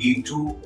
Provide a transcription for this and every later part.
E2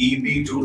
EB2।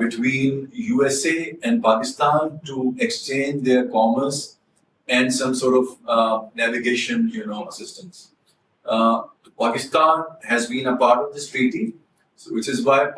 between USA and Pakistan to exchange their commerce and some sort of navigation, assistance. Pakistan has been a part of this treaty, so which is why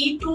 E2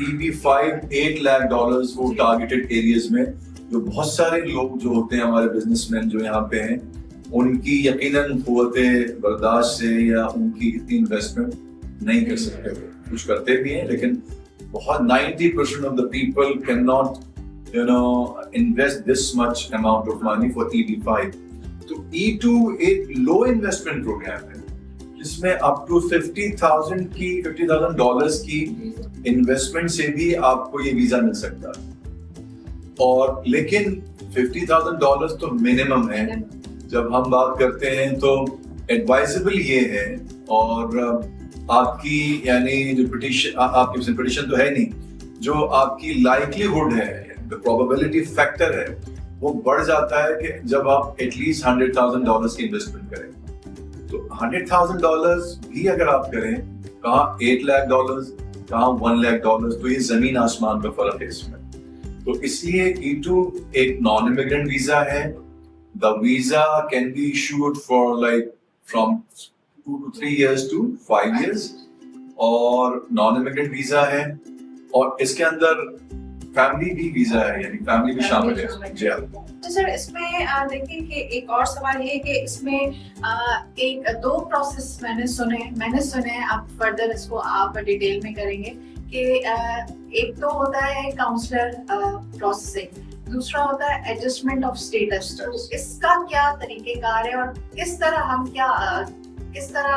EB5 $8 lakh وہ targeted areas میں جو بہت سارے لوگ جو ہوتے ہیں ہمارے بزنس مین جو یہاں پہ ہیں ان کی یقیناً قوت برداشت سے یا ان کی اتنی انویسٹمنٹ نہیں کر سکتے. کچھ کرتے بھی ہیں لیکن بہت 90% of the people can not invest this much amount of money for EB5. تو E2 ایک لو انویسٹمنٹ پروگرام ہے جس میں اپ ٹو $50,000 کی انویسٹمنٹ سے بھی آپ کو یہ ویزا مل سکتا ہے. اور لیکن $50,000 تو منیمم ہے. جب ہم بات کرتے ہیں تو ایڈوائزبل یہ ہے اور آپ کی یعنی جو پٹیشن آپ کی پٹیشن تو ہے نہیں, جو آپ کی لائکلیہڈ ہے, پروبیبلٹی فیکٹر ہے, وہ بڑھ جاتا ہے کہ جب آپ ایٹ لیسٹ $100,000 کی انویسٹمنٹ کریں. تو $100,000 بھی اگر آپ کریں, کہاں $8 lakh, کہاں $1 lakh, تو یہ زمین آسمان کا فرق ہے اس میں. تو اس لیے E2 ایک نان امیگرینٹ ویزا ہے. The visa can be issued for like from 2 to 3 years to 5 years اور نان امیگرینٹ ویزا ہے. اور اس کے اندر فیملی بھی ویزا ہے, یعنی فیملی بھی شامل ہے. جی ہاں. تو سر اس میں دیکھیں کہ ایک اور سوال یہ ہے کہ اس میں ایک دو پروسیس میں نے سنے, اب فردر اس کو آپ ڈیٹیل میں کریں گے کہ ایک تو ہوتا ہے کاؤنسلر پروسیسنگ, دوسرا ہوتا ہے ایڈجسٹمنٹ آف اسٹیٹس. تو اس کا کیا طریقہ کار ہے اور کس طرح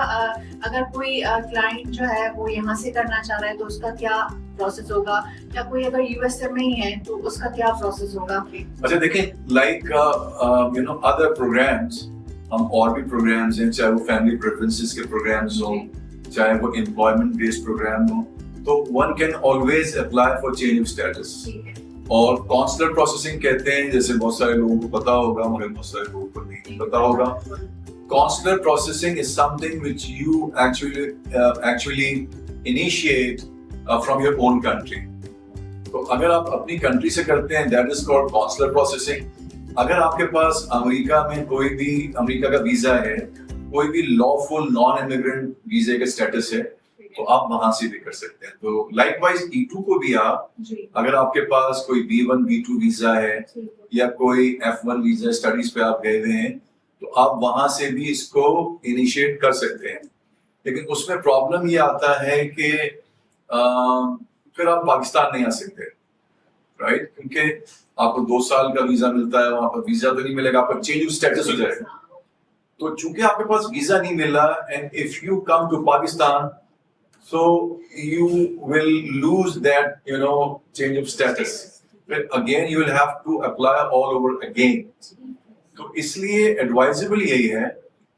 اگر کوئی کلائنٹ جو ہے وہ یہاں سے کرنا چاہ رہا ہے تو اس کا کیا پروسیس ہوگا, یا کوئی اگر USA میں ہی ہے تو اس کا کیا پروسیس ہوگا؟ اچھا دیکھیں, لائک ادر پروگرامس, ہم اور بھی پروگرامس ہیں, چاہے وہ فیملی پریفرنسز کے پروگرامس ہوں, چاہے وہ امپلائمنٹ بیسڈ پروگرام ہوں, تو one can always apply for change of states. اور کونسلر پروسیسنگ کہتے ہیں, جیسے بہت سارے لوگوں کو پتا ہوگا مگر بہت سارے لوگوں کو نہیں پتا ہوگا. Consular processing is something which you actually initiate from your own country. تو اگر آپ اپنی کنٹری سے کرتے ہیں that is called consular processing. اگر آپ کے پاس امریکہ میں کوئی بھی امریکہ کا ویزا ہے, کوئی بھی lawful non-immigrant ویزے کا اسٹیٹس ہے, تو آپ وہاں سے بھی کر سکتے ہیں. تو لائک وائز E2 کو بھی آپ اگر آپ کے پاس کوئی B1 B2 ویزا ہے یا کوئی F1 ویزا اسٹڈیز پہ آپ گئے ہوئے ہیں, تو آپ وہاں سے بھی اس کو انیشیٹ کر سکتے ہیں. لیکن اس میں پرابلم یہ آتا ہے کہ پھر آپ پاکستان نہیں آ سکتے, رائٹ, کیونکہ آپ کو 2 سال کا ویزا ملتا ہے, وہاں پر ویزا تو نہیں ملے گا, آپ کا چینج آف اسٹیٹس ہو جائے گا. تو چونکہ آپ کے پاس ویزا نہیں ملا and if you come to Pakistan, so you will lose that change of status. But again you will have to apply all over again. تو اس لیے ایڈوائزبل یہی ہے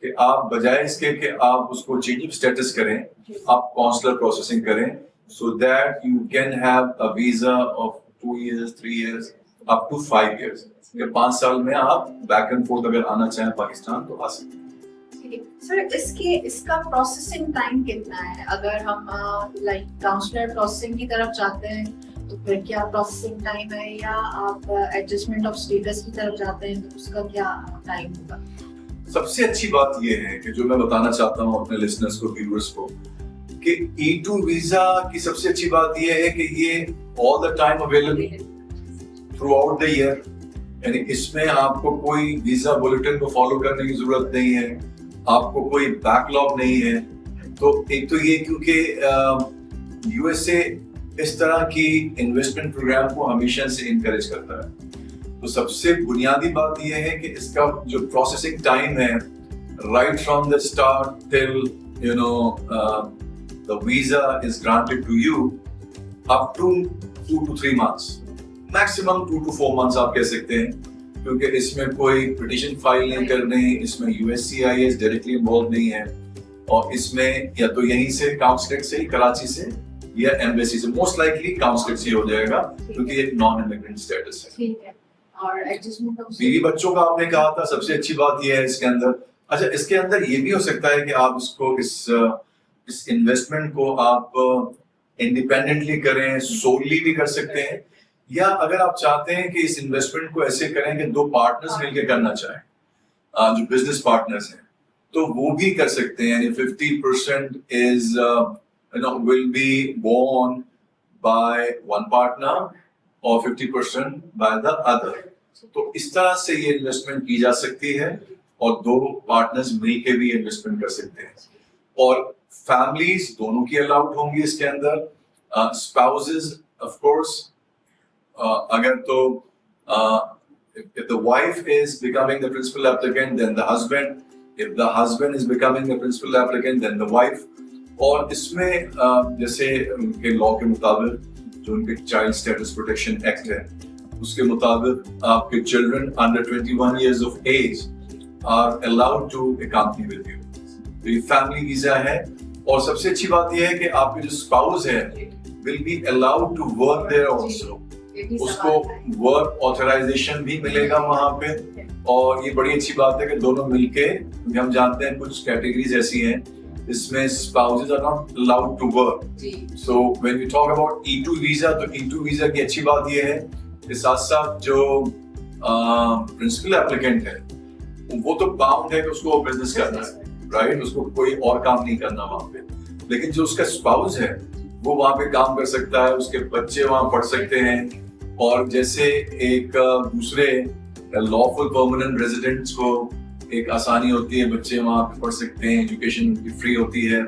کہ آپ بجائے اس کے کہ آپ اس کو چینج آف اسٹیٹس کریں, آپ کونسلر پروسیسنگ کریں, so that you can have a visa of 2 years 3 years up to 5 years. کہ 5 سال میں آپ بیک اینڈ فورتھ اگر آنا چاہیں پاکستان تو آ سکتے ہیں. سر اس کا پروسیسنگ ٹائم کتنا ہے؟ اگر ہم لائک کاؤنسلر پروسیسنگ کی طرف جاتے ہیں تو پھر کیا پروسیسنگ ٹائم ہے, یا آپ ایڈجسٹمنٹ آف اسٹیٹس کی طرف جاتے ہیں تو اس کا کیا ٹائم ہوگا؟ سب سے اچھی بات یہ ہے کہ جو میں بتانا چاہتا ہوں اپنے لسنرز کو, ویورز کو, کہ E2 ویزا کی سب سے اچھی بات یہ ہے کہ یہ all the time available throughout the year. یعنی اس میں آپ کو کوئی ویزا بلیٹن کو فالو کرنے کی ضرورت نہیں ہے, آپ کو کوئی بیک لاگ نہیں ہے. تو ایک تو یہ کیونکہ USA اس طرح کی انویسٹمنٹ پروگرام کو ہمیشہ سے انکریج کرتا ہے, تو سب سے بنیادی بات یہ ہے کہ اس کا جو پروسیسنگ ٹائم ہے, right from the start till the visa is granted to you up to 2 to 3 months, maximum 2 to 4 months آپ کہہ سکتے ہیں, کیونکہ اس میں کوئی پٹیشن فائل نہیں کرنے, اس میں USCIS ڈائریکٹلی انوالو نہیں ہے, اور اس میں یا تو یہیں سے کاؤنسلیٹ سے, کراچی سے, یا ایمبیسی سے, موسٹ لائکلی کاؤنسلیٹ سے ہو جائے گا کیونکہ یہ نان امیگرینٹ اسٹیٹس ہے. اور ایڈجسٹمنٹ بیوی بچوں کا آپ نے کہا تھا, سب سے اچھی بات یہ ہے اس کے اندر. اچھا, اس کے اندر یہ بھی ہو سکتا ہے کہ آپ اس کو اس انویسٹمنٹ کو آپ انڈیپینڈنٹلی کریں, سوللی بھی کر سکتے ہیں, یا اگر آپ چاہتے ہیں کہ اس انویسٹمنٹ کو ایسے کریں کہ 2 پارٹنرز مل کے کرنا چاہیں, جو بزنس پارٹنرز ہیں, تو وہ بھی کر سکتے ہیں. یعنی 50% is will be borne by one partner or 50% by the other. تو اس طرح سے یہ انویسٹمنٹ کی جا سکتی ہے اور دو پارٹنرز مل کے بھی انویسٹمنٹ کر سکتے ہیں. اور فیملیز دونوں کی الاؤڈ ہوں گی اس کے اندر. اسپاؤزز آف کورس اگر تو if the wife is becoming the principal applicant, then the husband. If the husband is becoming the principal applicant, then the wife. اور اس میں جیسے ان کے لاء کے مطابق جو ان کے چائلڈ اسٹیٹس پروٹیکشن ایکٹ ہے اس کے مطابق آپ کے children under 21 years of age are allowed to accompany with you. تو یہ فیملی ویزا ہے. اور سب سے اچھی بات یہ ہے کہ آپ کے جو اسپاؤز ہے will be allowed to work there also. اس کو ورک آتھرائزیشن بھی ملے گا وہاں پہ. اور یہ بڑی اچھی بات ہے کہ دونوں مل کے, ہم جانتے ہیں کچھ کیٹیگریز ایسی ہیں جس میں spouses are not allowed to work. So when we talk about E2 visa, تو E2 visa کی اچھی بات یہ ہے کہ ساتھ ساتھ جو پرنسپل ایپلیکنٹ ہے وہ تو باؤنڈ ہے کہ اس کو بزنس کرنا ہے, رائٹ, اس کو کوئی اور کام نہیں کرنا وہاں پہ. لیکن جو اس کا اسپاؤز ہے وہ وہاں پہ کام کر سکتا ہے, اس کے بچے وہاں پڑھ سکتے ہیں. اور جیسے ایک دوسرے لافل پرماننٹ ریزیڈنٹس کو ایک آسانی ہوتی ہے, بچے وہاں پہ پڑھ سکتے ہیں, ایجوکیشن ان کی فری ہوتی ہے,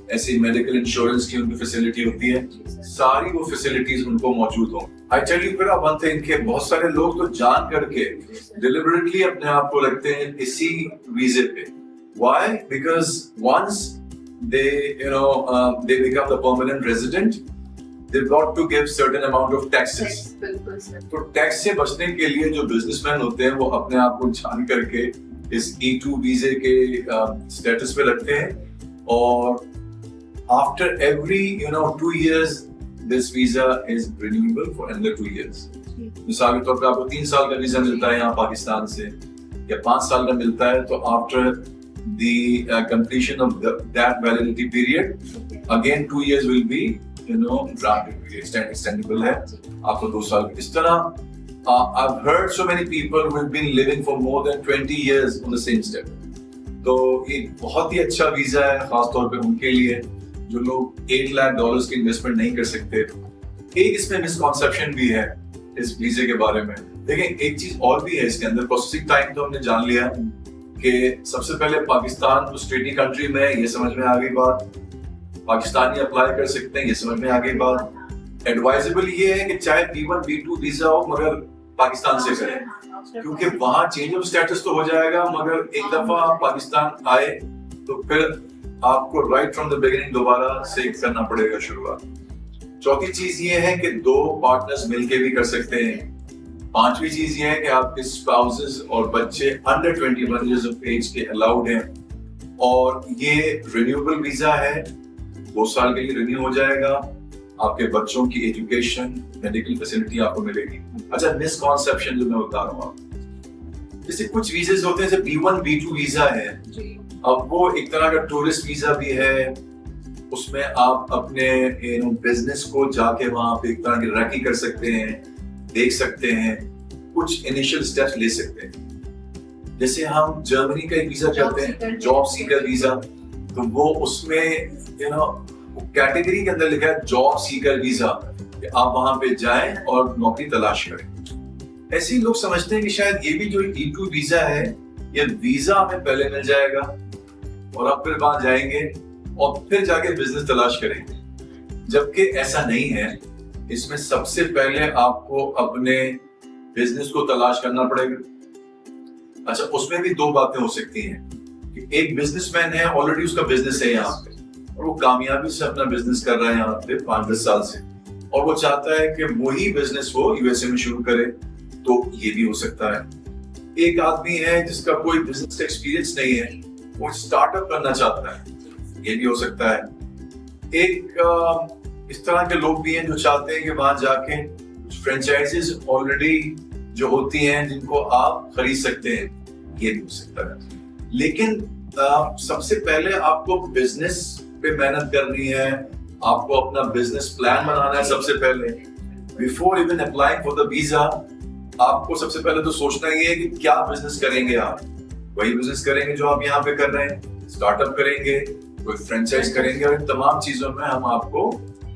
ایسی میڈیکل انشورنس کی ان کی فیسلٹی ہوتی ہے, ساری وہ فیسلٹیز ان کو موجود ہوں. I tell you one thing کہ بہت سارے لوگ تو جان کر کے ڈیلیبریٹلی اپنے آپ کو رکھتے ہیں اسی ویزے پہ. Why? Because once they become the permanent resident, they've got to give certain amount of taxes. تو ٹیکس سے بچنے کے لیے جو بزنس مین ہوتے ہیں وہ اپنے آپ کو جان کر کے اس E2 ویزے کے اسٹیٹس پہ رکھتے ہیں. اور after every 2 years this visa is renewable for another 2 years. مثال کے طور پہ آپ کو 3 سال کا ویزا ملتا ہے یہاں پاکستان سے یا 5 سال کا ملتا ہے, تو after the completion of that validity period, again 2 years will be granted, extendable ہے آپ کو 2 سال. اس طرح I've heard so many people who have been living for more than 20 years on the same step. تو یہ بہت ہی اچھا ویزا ہے خاص طور پہ ان کے لیے جو لوگ $8 لاکھ کی انویسٹمنٹ نہیں کر سکتے. ایک اس میں مسکنسیپشن بھی ہے اس ویزے کے بارے میں. دیکھیں ایک چیز اور بھی ہے اس کے اندر, پروسیسنگ ٹائم تو ہم نے جان لیا کہ سب سے پہلے پاکستان اس ٹریٹی کنٹری میں, یہ سمجھ میں آ گئی بات. پاکستانی اپلائی کر سکتے ہیں, یہ سمجھ میں آ گئی بات. ایڈوائزبل یہ ہے کہ چاہے B1 B2 ویزا ہو مگر پاکستان سے کریں, کیونکہ وہاں چینج آف اسٹیٹس تو ہو جائے گا مگر ایک دفعہ پاکستان آئے تو پھر آپ کو رائٹ فرام دا بگننگ دوبارہ سے کرنا پڑے گا شروعات. چوتھی چیز یہ ہے کہ 2 پارٹنرز مل کے بھی کر سکتے ہیں. 5ویں چیز یہ ہے کہ آپ کے اسپاؤزز اور بچے انڈر 21 years of age کے الاؤڈ ہیں. اور یہ رینیوبل ویزا ہے, 2 سال کے لیے رینیو ہو جائے گا. آپ کے بچوں کی ایجوکیشن میڈیکل فیسلٹی آپ کو ملے گی. اچھا مسکنسیپشن جو میں بتا رہا ہوں, جیسے کچھ ویزے ہوتے ہیں جیسے B1 B2 ویزا ہے, اب وہ ایک طرح کا ٹورسٹ ویزا بھی ہے. اس میں آپ اپنے بزنس کو جا کے وہاں پہ ایک طرح کی ریکی کر سکتے ہیں, دیکھ سکتے ہیں, کچھ انیشل اسٹیپس لے سکتے ہیں. جیسے ہم جرمنی کا ایک ویزا کہتے ہیں جاب سیکر ویزا, تو وہ اس میں کیٹیگری کے اندر لکھا ہے جاب سیکر ویزا, کہ آپ وہاں پہ جائیں اور نوکری تلاش کریں. ایسے ہی لوگ سمجھتے ہیں کہ شاید یہ بھی جو E2 ویزا ہے یہ ویزا ہمیں پہلے مل جائے گا اور آپ پھر وہاں جائیں گے اور پھر جا کے بزنس تلاش کریں گے, جبکہ ایسا نہیں ہے. اس میں سب سے پہلے آپ کو اپنے بزنس کو تلاش کرنا پڑے گا. اچھا اس میں بھی 2 باتیں ہو سکتی ہیں کہ ایک بزنس مین ہے, آلریڈی اس کا بزنس ہے یہاں پہ اور وہ کامیابی سے اپنا بزنس کر رہا ہے یہاں پہ 5-10 سال سے, اور وہ چاہتا ہے کہ وہی بزنس وہ USA میں شروع کرے, تو یہ بھی ہو سکتا ہے. ایک آدمی ہے جس کا کوئی بزنس کا ایکسپیرینس نہیں ہے, وہ اسٹارٹ اپ کرنا چاہتا ہے, یہ بھی ہو سکتا ہے. ایک اس طرح کے لوگ بھی ہیں جو چاہتے ہیں کہ وہاں جا کے فرینچائزز آلریڈی جو ہوتی ہیں جن کو آپ خرید سکتے ہیں, یہ بھی ہو سکتا ہے. لیکن سب سے پہلے آپ کو بزنس پہ محنت کرنی ہے, آپ کو اپنا بزنس پلان بنانا ہے. سب سے پہلے before even applying for the visa آپ کو سب سے پہلے تو سوچنا یہ ہے کہ کیا بزنس کریں گے. آپ وہی بزنس کریں گے جو آپ یہاں پہ کر رہے ہیں, اسٹارٹ اپ کریں گے, کوئی فرینچائز کریں گے, اور ان تمام چیزوں میں ہم آپ کو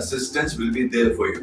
assistance will be there for you.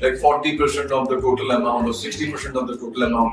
like 40% of the total amount or 60% of the total amount,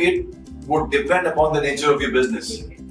it would depend upon the nature of your business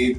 1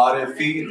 RFE,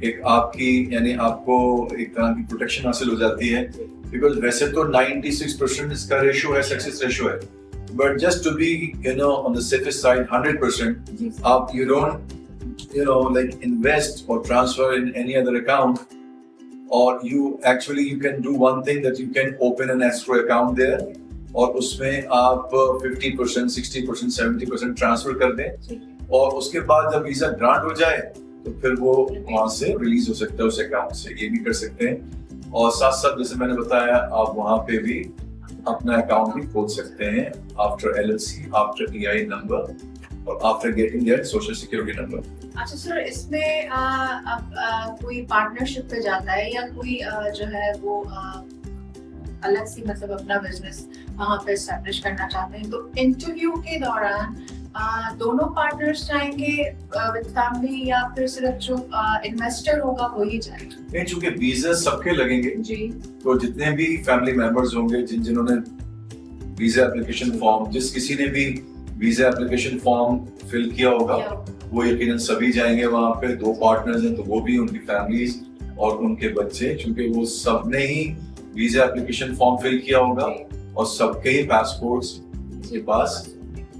ایک آپ کی یعنی آپ کو ایک طرح کی پروٹیکشن حاصل ہو جاتی ہے, بیکاز ویسے تو 96% اس کا ریشو ہے, سکسیس ریشو ہے, but just to be on the safest side 100% آپ you don't like invest or transfer in any other account, or you can do one thing, that you can open an escrow account there اور اس میں آپ 50%, 60%, 70% transfer کر دیں, اور اس کے بعد جب ویزا گرانٹ ہو جائے تو پھر وہ وہاں سے ریلیز ہو سکتا ہے اس اکاؤنٹ سے. یہ بھی کر سکتے ہیں, اور ساتھ ساتھ جیسے میں نے بتایا آپ وہاں پہ بھی اپنا اکاؤنٹ بھی کھول سکتے ہیں after LLC, after EI number, اور after getting that social security number. اچھا سر, اس میں اب کوئی پارٹنرشپ پہ جاتا ہے یا کوئی جو ہے وہ الگ سی مطلب اپنا بزنس وہاں پہ اسٹیبلش کرنا چاہتے ہیں, تو انٹرویو کے دوران دونوں پارٹنرز جائیں گے ود فیملی یا پھر صرف جو انویسٹر ہوگا وہی جائے گا؟ نہیں, چونکہ ویزا سب کے لگیں گے جی, تو جتنے بھی فیملی ممبرز ہوں گے جنہوں نے ویزا اپلیکیشن فارم, جس کسی نے بھی ویزا اپلیکیشن فارم فل کیا ہوگا وہ یقیناً سبھی جائیں گے وہاں پہ. 2 پارٹنرز ہیں تو وہ بھی, ان کی فیملیز اور ان کے بچے, چونکہ وہ سب نے ہی ویزا اپلیکیشن فارم فل کیا ہوگا اور سب کے ہی پاسپورٹس کے پاس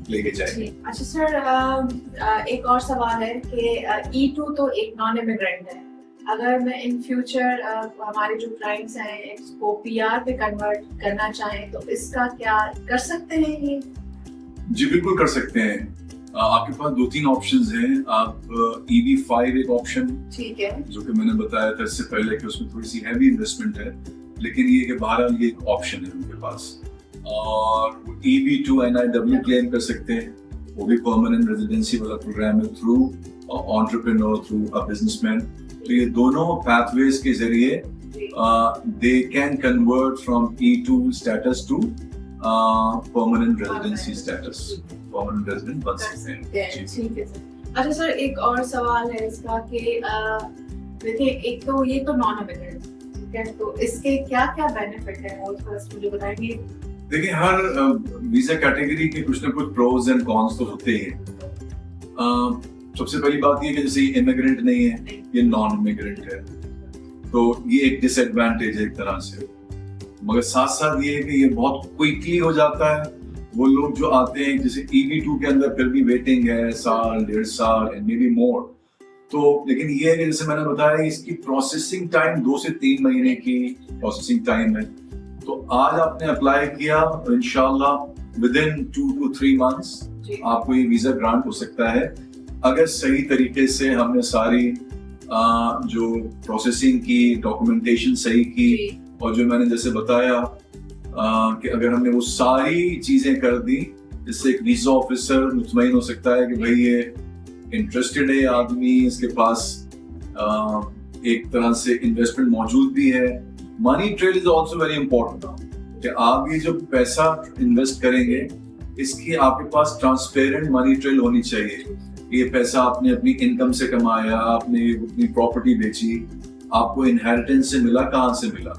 لے کے جائیں گے. اچھا سر, ایک اور سوال ہے کہ E2 تو ایک نان امیگرینٹ ہے, اگر میں ان فیوچر ہمارے جو کلائنٹس ہیں اس کو PR پہ کنورٹ کرنا چاہیں تو اس کا کیا کر سکتے ہیں یہ؟ جی بالکل کر سکتے ہیں. آپ کے پاس 2-3 آپشنز ہیں. آپ EB5 ایک آپشن, ٹھیک ہے, جو کہ میں نے بتایا تھا اس سے پہلے کہ اس میں تھوڑی سی ہیوی انویسٹمنٹ ہے, لیکن یہ کہ بہرحال یہ ایک آپشن ہے ان کے پاس. اور EB2 NIW کلیم کر سکتے ہیں, وہ بھی پرماننٹ ریزیڈنسی والا پروگرام ہے through entrepreneur, through a business man. تو یہ دونوں پاتھ ویز کے ذریعے they can convert from E2 status to permanent residency status, permanent resident بن سکتے ہیں. ٹھیک ہے سر. اچھا سر, ایک اور سوال ہے اس کا کہ دیکھیں ایک تو یہ تو نان امیگرینٹ, ٹھیک ہے, تو اس کے کیا کیا بینیفٹ ہیں اور تھوڑا سا مجھے بتائیں گے؟ دیکھیں ہر ویزا کیٹیگری کے کچھ نہ کچھ پروز اینڈ کونس تو ہوتے ہی ہیں. سب سے پہلی بات یہ کہ جیسے یہ امیگرینٹ نہیں ہے, یہ نان امیگرینٹ ہے, تو یہ ایک ڈس ایڈوانٹیج ہے ایک طرح سے. مگر ساتھ ساتھ یہ ہے کہ یہ بہت کوئکلی ہو جاتا ہے. وہ لوگ جو آتے ہیں جیسے EB2 کے اندر پھر بھی ویٹنگ ہے 1-1.5 سال اینڈ مے بی مور, تو لیکن یہ ہے کہ جیسے میں نے بتایا اس کی پروسیسنگ ٹائم 2 سے 3 مہینے کی پروسیسنگ ٹائم ہے. تو آج آپ نے اپلائی کیا تو انشاءاللہ within 2 to 3 months آپ کو یہ ویزا گرانٹ ہو سکتا ہے, اگر صحیح طریقے سے ہم نے ساری جو پروسیسنگ کی, ڈاکومنٹیشن صحیح کی, اور جو میں نے جیسے بتایا کہ اگر ہم نے وہ ساری چیزیں کر دی, جس سے ایک ویزا آفیسر مطمئن ہو سکتا ہے کہ بھائی یہ انٹرسٹڈ ہے آدمی, اس کے پاس ایک طرح سے انویسٹمنٹ موجود بھی ہے. Money trail is also very important, کہ آپ یہ جو پیسہ انویسٹ کریں گے اس کی آپ کے پاس ٹرانسپیرنٹ منی ٹریل ہونی چاہیے. یہ پیسہ آپ نے اپنی انکم سے کمایا, آپ نے اپنی پراپرٹی بیچی, آپ کو انہیریٹنس سے ملا, کہاں سے ملا.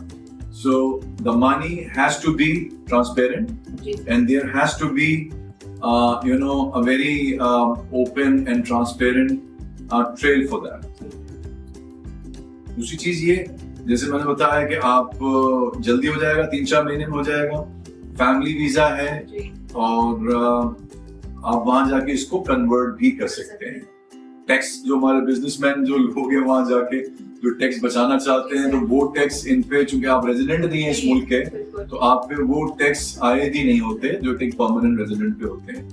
So the money has to be transparent, and there has to be a very open and transparent trail for that. دوسری چیز یہ جیسے میں نے بتایا کہ آپ جلدی ہو جائے گا, 3-4 مہینے میں ہو جائے گا, فیملی ویزا ہے, اور آپ وہاں جا کے اس کو کنورٹ بھی کر سکتے ہیں. ٹیکس جو ہمارے بزنس مین جو لوگ ہیں وہاں جا کے جو ٹیکس بچانا چاہتے ہیں, تو وہ ٹیکس ان پہ, چونکہ آپ ریزیڈنٹ نہیں ہیں اس ملک کے, تو آپ پہ وہ ٹیکس عائد ہی نہیں ہوتے جو کہ پرماننٹ ریزیڈنٹ پہ ہوتے ہیں.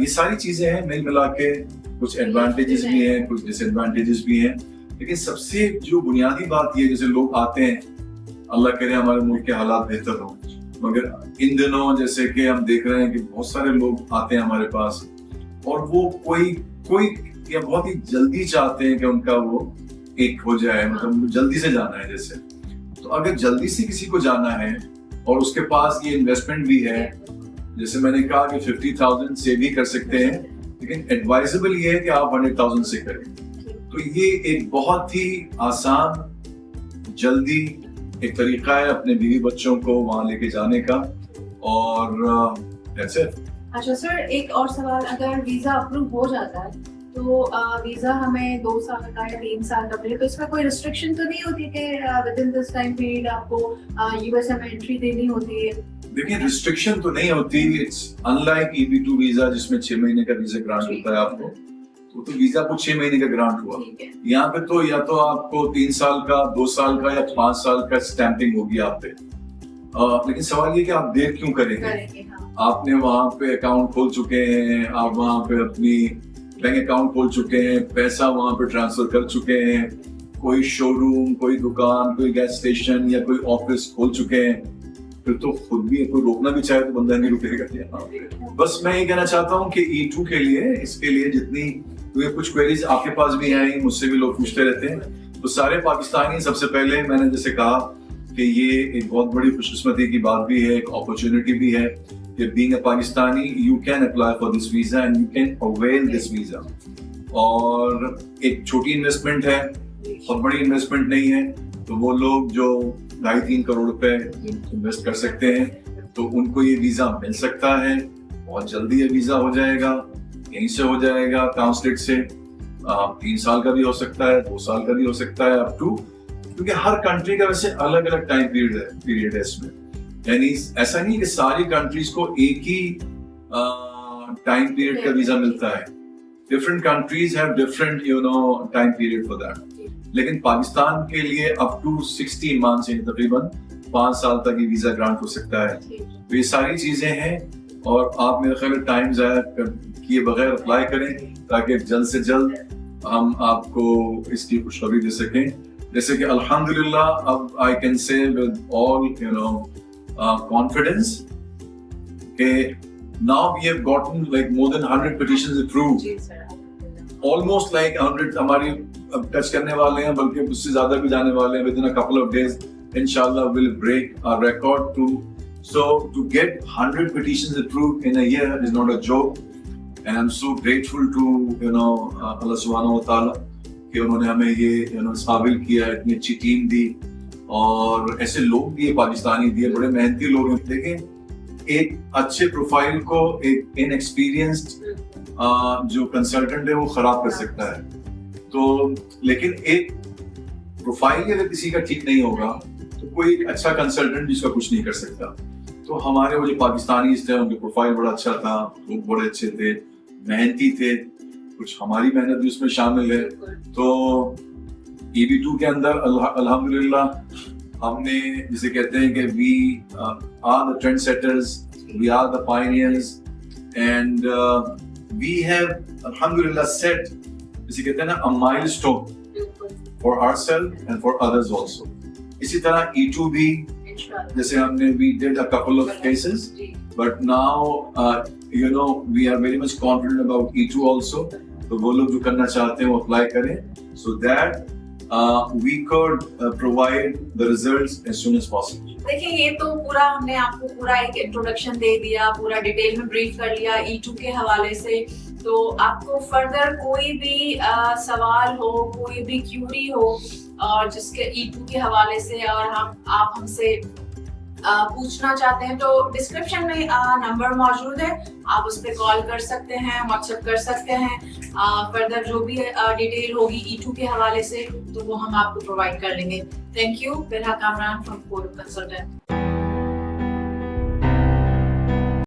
یہ ساری چیزیں ہیں مل ملا کے, کچھ ایڈوانٹیجز بھی ہیں, کچھ ڈس ایڈوانٹیجز بھی ہیں. لیکن سب سے جو بنیادی بات یہ, جیسے لوگ آتے ہیں, اللہ کرے ہمارے ملک کے حالات بہتر ہوں, مگر ان دنوں جیسے کہ ہم دیکھ رہے ہیں کہ بہت سارے لوگ آتے ہیں ہمارے پاس, اور وہ کوئی یا بہت ہی جلدی چاہتے ہیں کہ ان کا وہ ایک ہو جائے, مطلب جلدی سے جانا ہے جیسے. تو اگر جلدی سے کسی کو جانا ہے اور اس کے پاس یہ انویسٹمنٹ بھی ہے, جیسے میں نے کہا کہ 50,000 سے بھی کر سکتے ہیں, لیکن ایڈوائزبل یہ ہے کہ آپ 100,000 سے کریں. تو یہ ایک بہت ہی آسان, جلدی ایک طریقہ ہے اپنے بیوی بچوں کو وہاں لے کے جانے کا, اور that's it. اچھا سر, ایک اور سوال, اگر ویزا اپروو ہو جاتا ہے تو ویزا ہمیں 2 سال کا یا 3 سال کا ملے، تو اس میں کوئی ریسٹرکشن تو نہیں ہوتی کہ with in this time period آپ کو یو ایس اے میں انٹری دینی ہوتی ہے؟ دیکھیں ریسٹرکشن تو نہیں ہوتی، it's in like EB2 visa جس میں 6 مہینے کا ویزا گرانٹ ہوتا ہے آپ کو، تو ویزا کو 6 مہینے کا گرانٹ ہوا. یہاں پہ تو یا تو آپ کو 3 سال کا، 2 سال کا یا 5 سال کا اسٹیمپنگ ہوگی آپ پہ. لیکن سوال یہ کہ آپ دیر کیوں کریں گے؟ آپ نے وہاں پہ اکاؤنٹ کھول چکے ہیں، آپ وہاں پہ اپنی بینک اکاؤنٹ کھول چکے ہیں، پیسہ وہاں پہ ٹرانسفر کر چکے ہیں، کوئی شو روم، کوئی دکان، کوئی گیس اسٹیشن یا کوئی آفس کھول چکے ہیں، پھر تو خود بھی کوئی روکنا بھی چاہے تو بندہ نہیں رکے گا. بس میں یہ کہنا چاہتا ہوں کہ E2 کے لیے، اس کے لیے جتنی کچھ کوئریز آپ کے پاس بھی ہیں، مجھ سے بھی لوگ پوچھتے رہتے ہیں، تو سارے پاکستانی، سب سے پہلے میں نے جیسے کہا کہ یہ ایک بہت بڑی خوش قسمتی کی بات بھی ہے، ایک اپرچونٹی بھی ہے کہ being a Pakistani you can apply for this visa and you can avail this visa. اور ایک چھوٹی انویسٹمنٹ ہے، بہت بڑی انویسٹمنٹ نہیں ہے، تو وہ لوگ جو 2.5-3 کروڑ روپے انویسٹ کر سکتے ہیں تو ان کو یہ ویزا مل سکتا ہے. بہت جلدی یہ ویزا ہو جائے گا، یہیں سے ہو جائے گا ٹرانسلیٹ سے. 3 سال کا بھی ہو سکتا ہے، 2 سال کا بھی ہو سکتا ہے، اپ ٹو، کیونکہ ہر کنٹری کا ویسے الگ الگ ٹائم پیریڈ ہے اس میں. یعنی ایسا نہیں کہ ساری کنٹریز کو ایک ہی ٹائم پیریڈ کا ویزا ملتا ہے. Different countries have different time period for that. لیکن پاکستان کے لیے اپ ٹو 16 منتھس، یعنی تقریباً 5 سال تک یہ ویزا گرانٹ ہو سکتا ہے. تو یہ ساری چیزیں ہیں، اور آپ میرے خیال ٹائم ضائع کیے بغیر اپلائی کریں تاکہ جلد سے جلد ہم آپ کو اس کی خوشخبری دے سکیں. جیسے کہ الحمدللہ اب I can say with all confidence کہ now we have gotten like more than 100 petitions approved. Almost like 100 ہماری اب ٹچ کرنے والے ہیں، بلکہ اس سے زیادہ بھی جانے والے ہیں. within a couple of days inshallah we'll break our record to get 100 petitions approved in a year is not a joke, and I'm so grateful to Allah subhanahu wa ta'ala کہ انہوں نے ہمیں یہ قابل کیا، اتنی اچھی ٹیم دی، اور ایسے لوگ دیے، پاکستانی دیے، بڑے محنتی لوگ ہیں. دیکھیں ایک اچھے پروفائل کو ایک ان ایکسپیرینسڈ جو کنسلٹنٹ ہے وہ خراب کر سکتا ہے. تو لیکن ایک پروفائل اگر کسی کا ٹھیک نہیں ہوگا تو کوئی ایک اچھا کنسلٹنٹ جس کا کچھ نہیں کر سکتا. تو ہمارے وہ جو پاکستانی تھے ان کے پروفائل بڑا اچھا تھا، لوگ بڑے اچھے تھے، محنتی تھے، کچھ ہماری محنت بھی اس میں شامل ہے. تو EB2 کے اندر الحمدللہ ہم نے جسے کہتے ہیں کہ we are the trendsetters, we are the pioneers, and we have alhamdulillah set جسے کہتے ہیں نا a milestone for ourselves and for others also. اسی طرح E2 بھی جیسے ہم نے we did a couple of cases, but now we are very much confident about E2 also. تو وہ لوگ جو کرنا چاہتے ہیں وہ اپلائی کریں so that we could provide the results as soon as possible. دیکھیں یہ تو پورا ہم نے آپ کو پورا ایک انٹروڈکشن دے دیا، پورا ڈیٹیل میں بریف کر لیا E2 کے حوالے سے. تو آپ کو فردر کوئی بھی سوال ہو، کوئی بھی کیوری ہو اور جس کے E2 کے حوالے سے اور آپ ہم سے پوچھنا چاہتے ہیں تو ڈسکرپشن میں نمبر موجود ہے، آپ اس پہ کال کر سکتے ہیں، واٹس ایپ کر سکتے ہیں. فردر جو بھی ڈیٹیل ہوگی E2 کے حوالے سے تو وہ ہم آپ کو پرووائڈ کر لیں گے. Thank you. برہا کامران فرام کورپ کنسلٹنٹ.